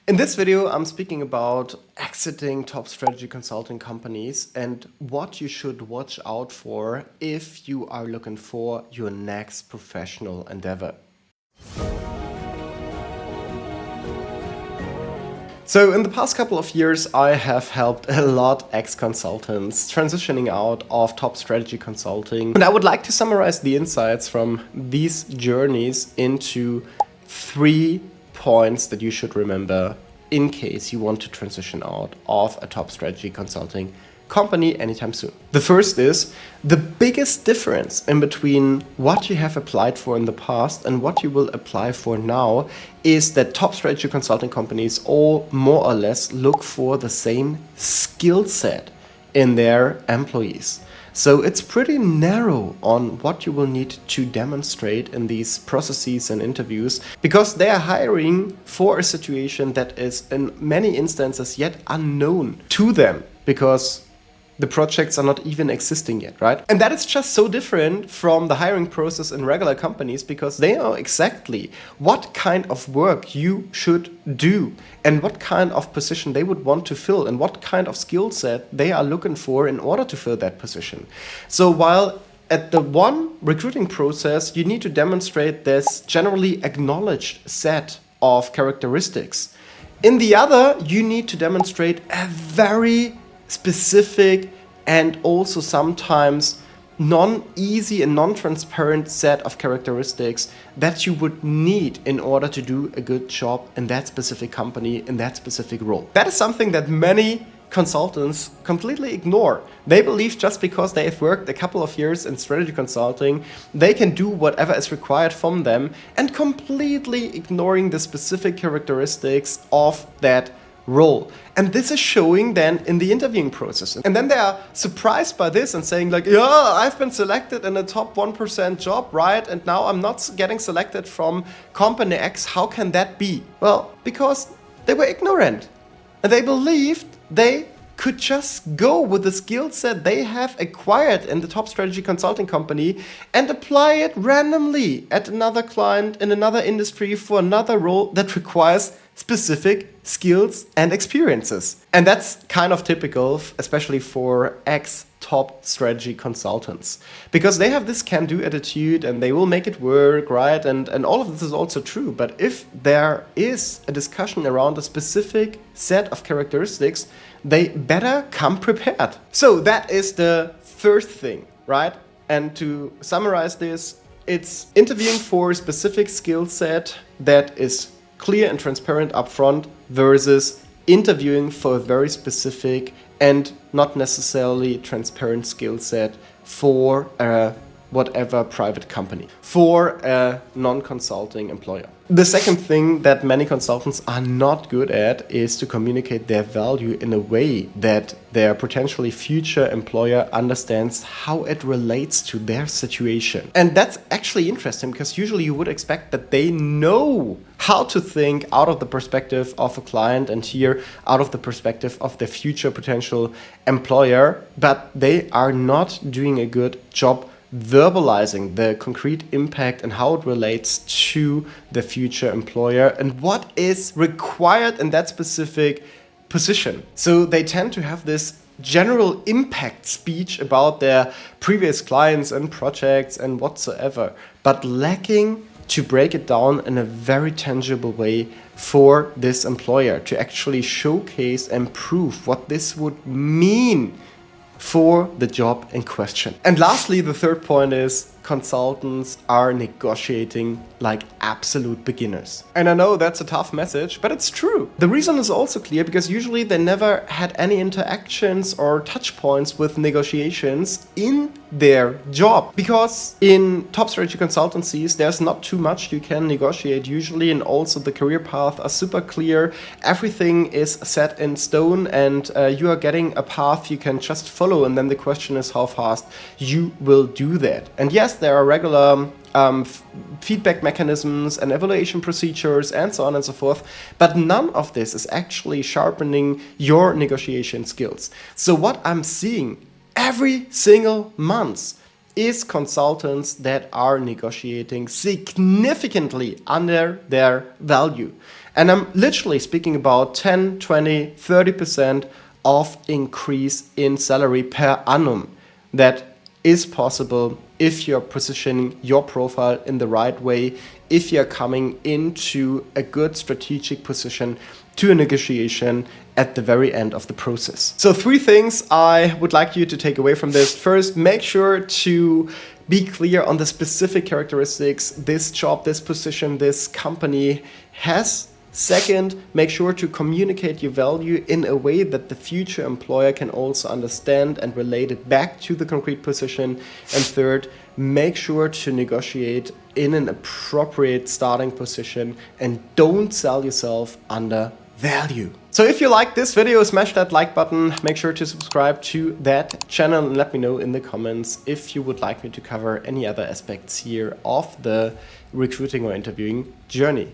In this video, I'm speaking about exiting top strategy consulting companies and what you should watch out for if you are looking for your next professional endeavor. So in the past couple of years, I have helped a lot ex-consultants transitioning out of top strategy consulting. And I would like to summarize the insights from these journeys into 3 points that you should remember in case you want to transition out of a top strategy consulting company anytime soon. The first is the biggest difference in between what you have applied for in the past and what you will apply for now is that top strategy consulting companies all more or less look for the same skill set in their employees. So it's pretty narrow on what you will need to demonstrate in these processes and interviews because they are hiring for a situation that is in many instances yet unknown to them because the projects are not even existing yet, right? And that is just so different from the hiring process in regular companies because they know exactly what kind of work you should do and what kind of position they would want to fill and what kind of skill set they are looking for in order to fill that position. So while at the one recruiting process, you need to demonstrate this generally acknowledged set of characteristics. In the other, you need to demonstrate a very specific and also sometimes non-easy and non-transparent set of characteristics that you would need in order to do a good job in that specific company, in that specific role. That is something that many consultants completely ignore. They believe just because they have worked a couple of years in strategy consulting, they can do whatever is required from them and completely ignoring the specific characteristics of that role. And this is showing then in the interviewing process. And then they are surprised by this and saying like, yeah, I've been selected in a top 1% job, right? And now I'm not getting selected from company X. How can that be? Well, because they were ignorant and they believed they could just go with the skill set they have acquired in the top strategy consulting company and apply it randomly at another client in another industry for another role that requires specific skills and experiences. And that's kind of typical, especially for ex-top strategy consultants, because they have this can-do attitude and they will make it work, right? And all of this is also true. But if there is a discussion around a specific set of characteristics, they better come prepared. So that is the first thing, right? And to summarize this, it's interviewing for a specific skill set that is clear and transparent upfront versus interviewing for a very specific and not necessarily transparent skill set for a whatever private company, for a non-consulting employer. The second thing that many consultants are not good at is to communicate their value in a way that their potentially future employer understands how it relates to their situation. And that's actually interesting because usually you would expect that they know how to think out of the perspective of a client and here out of the perspective of their future potential employer, but they are not doing a good job verbalizing the concrete impact and how it relates to the future employer and what is required in that specific position. So they tend to have this general impact speech about their previous clients and projects and whatsoever, but lacking to break it down in a very tangible way for this employer to actually showcase and prove what this would mean for the job in question. And lastly, the third point is consultants are negotiating like absolute beginners. And I know that's a tough message, but it's true. The reason is also clear because usually they never had any interactions or touch points with negotiations in their job. Because in top strategy consultancies, there's not too much you can negotiate usually, and also the career path are super clear. Everything is set in stone and you are getting a path you can just follow, and then the question is how fast you will do that. And yes, there are regular feedback mechanisms and evaluation procedures and so on and so forth, but none of this is actually sharpening your negotiation skills. So what I'm seeing every single month is consultants that are negotiating significantly under their value. And I'm literally speaking about 10, 20, 30% of increase in salary per annum that is possible if you're positioning your profile in the right way, if you're coming into a good strategic position to a negotiation at the very end of the process. So 3 things I would like you to take away from this. First, make sure to be clear on the specific characteristics this job, this position, this company has. Second, make sure to communicate your value in a way that the future employer can also understand and relate it back to the concrete position. And third, make sure to negotiate in an appropriate starting position and don't sell yourself under value. So if you like this video, smash that like button, make sure to subscribe to that channel and let me know in the comments if you would like me to cover any other aspects here of the recruiting or interviewing journey.